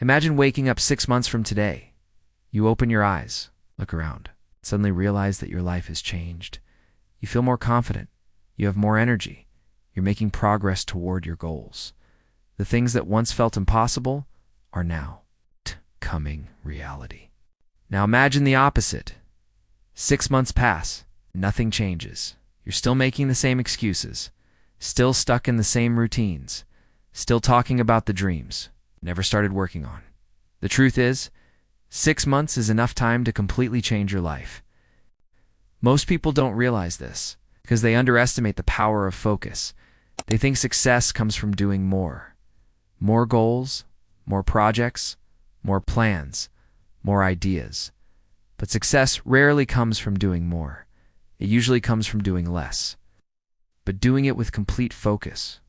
Imagine waking up 6 months from today. You open your eyes, look around, suddenly realize that your life has changed. You feel more confident. You have more energy. You're making progress toward your goals. The things that once felt impossible are now becoming reality. Now imagine the opposite. 6 months pass. Nothing changes. You're still making the same excuses. Still stuck in the same routines. Still talking about the dreams never started working on. The truth is, 6 months is enough time to completely change your life. Most people don't realize this because they underestimate the power of focus. They think success comes from doing more. More goals, more projects, more plans, more ideas. But success rarely comes from doing more. It usually comes from doing less, but doing it with complete focus.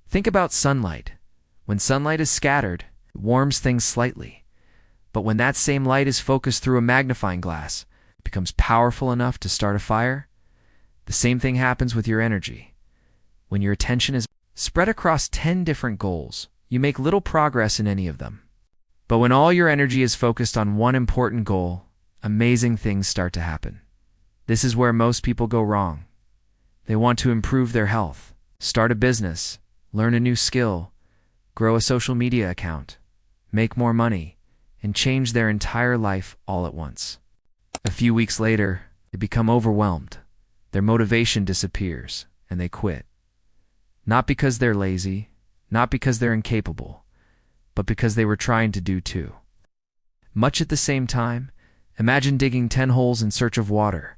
Think about sunlight. When sunlight is scattered, it warms things slightly. But when that same light is focused through a magnifying glass, it becomes powerful enough to start a fire. The same thing happens with your energy. When your attention is spread across 10 different goals, you make little progress in any of them. But when all your energy is focused on one important goal, amazing things start to happen. This is where most people go wrong. They want to improve their health, start a business, learn a new skill, grow a social media account, make more money, and change their entire life all at once. A few weeks later, they become overwhelmed. Their motivation disappears, and they quit. Not because they're lazy, not because they're incapable, but because they were trying to do too much at the same time. Imagine digging 10 holes in search of water.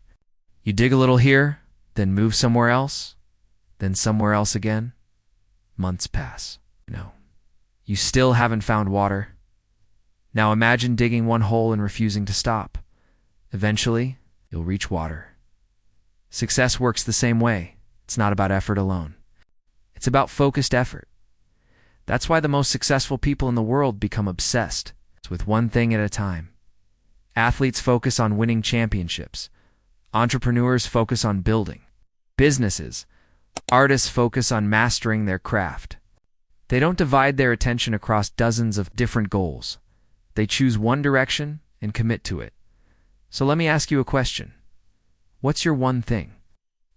You dig a little here, then move somewhere else, then somewhere else again. Months pass. No, you still haven't found water. Now imagine digging one hole and refusing to stop. Eventually, you'll reach water. Success works the same way. It's not about effort alone. It's about focused effort. That's why the most successful people in the world become obsessed. It's with one thing at a time. Athletes focus on winning championships. Entrepreneurs focus on building businesses. Artists focus on mastering their craft. They don't divide their attention across dozens of different goals. They choose one direction and commit to it. So let me ask you a question. What's your one thing?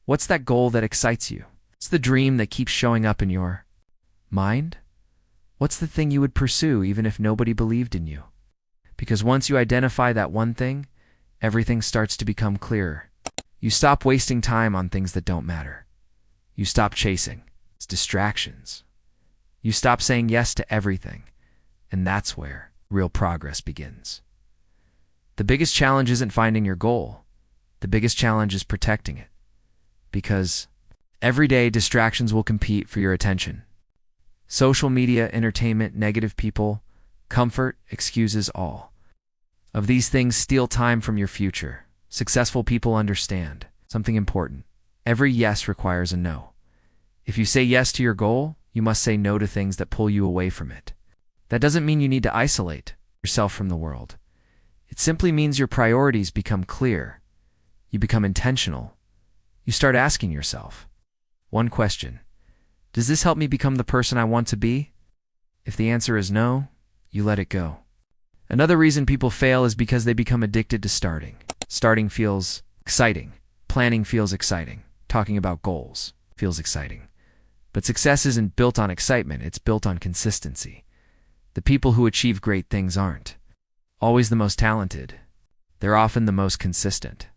What's that goal that excites you? What's the dream that keeps showing up in your mind? What's the thing you would pursue even if nobody believed in you? Because once you identify that one thing, everything starts to become clearer. You stop wasting time on things that don't matter. You stop chasing distractions. You stop saying yes to everything. And that's where real progress begins. The biggest challenge isn't finding your goal. The biggest challenge is protecting it. Because every day distractions will compete for your attention. Social media, entertainment, negative people, comfort, excuses, all of these things steal time from your future. Successful people understand something important. Every yes requires a no. If you say yes to your goal, you must say no to things that pull you away from it. That doesn't mean you need to isolate yourself from the world. It simply means your priorities become clear. You become intentional. You start asking yourself one question. Does this help me become the person I want to be? If the answer is no, you let it go. Another reason people fail is because they become addicted to starting. Starting feels exciting. Planning feels exciting. Talking about goals feels exciting. But success isn't built on excitement, it's built on consistency. The people who achieve great things aren't always the most talented. They're often the most consistent.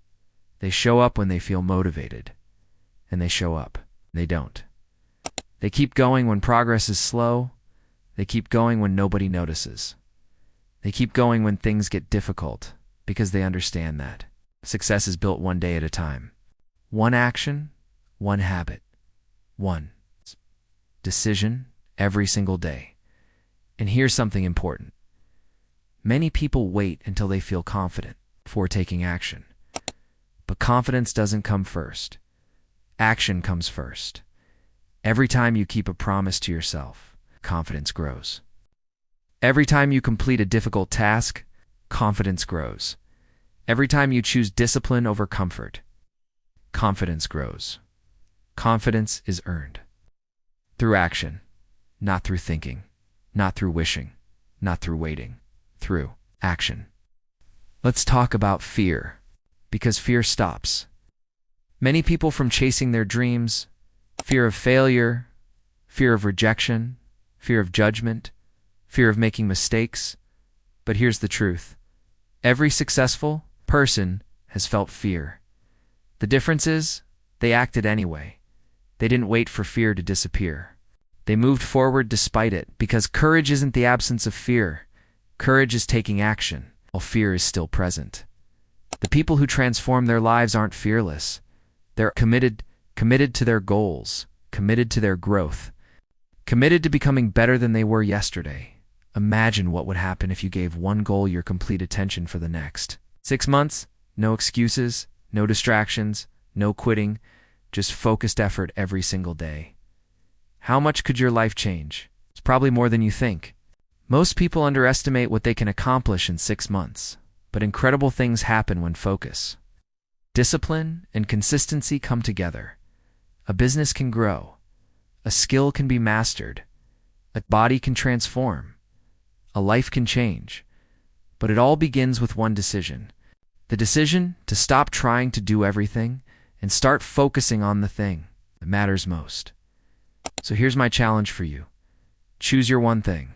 They show up when they feel motivated. And they show up. They don't. They keep going when progress is slow. They keep going when nobody notices. They keep going when things get difficult because they understand that success is built one day at a time. One action, one habit, one decision every single day. And here's something important. Many people wait until they feel confident before taking action. But confidence doesn't come first. Action comes first. Every time you keep a promise to yourself, confidence grows. Every time you complete a difficult task, confidence grows. Every time you choose discipline over comfort, confidence grows. Confidence is earned through action, not through thinking, not through wishing. not through waiting, through action. Let's talk about fear, because fear stops many people from chasing their dreams. Fear of failure, fear of rejection, fear of judgment, fear of making mistakes. But here's the truth. Every successful person has felt fear. The difference is, they acted anyway. They didn't wait for fear to disappear. They moved forward despite it, because courage isn't the absence of fear. Courage is taking action, while fear is still present. The people who transform their lives aren't fearless. They're committed to their goals, committed to their growth, committed to becoming better than they were yesterday. Imagine what would happen if you gave one goal your complete attention for the next 6 months. No excuses, no distractions, no quitting, just focused effort every single day. How much could your life change? It's probably more than you think. Most people underestimate what they can accomplish in 6 months, but incredible things happen when focus, discipline, and consistency come together. A business can grow, a skill can be mastered, a body can transform, a life can change. But it all begins with one decision. The decision to stop trying to do everything and start focusing on the thing that matters most. So here's my challenge for you. Choose your one thing.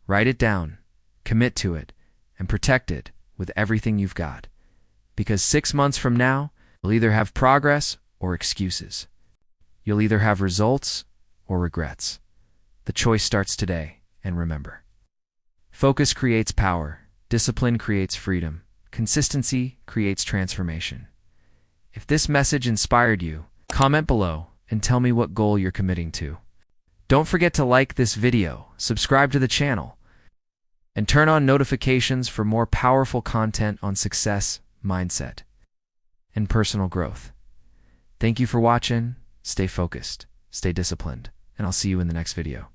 Write it down, commit to it, and protect it with everything you've got. Because 6 months from now, you'll either have progress or excuses. You'll either have results or regrets. The choice starts today, and remember, focus creates power, discipline creates freedom, consistency creates transformation. If this message inspired you, comment below and tell me what goal you're committing to. Don't forget to like this video, subscribe to the channel, and turn on notifications for more powerful content on success, mindset, and personal growth. Thank you for watching. Stay focused, stay disciplined, and I'll see you in the next video.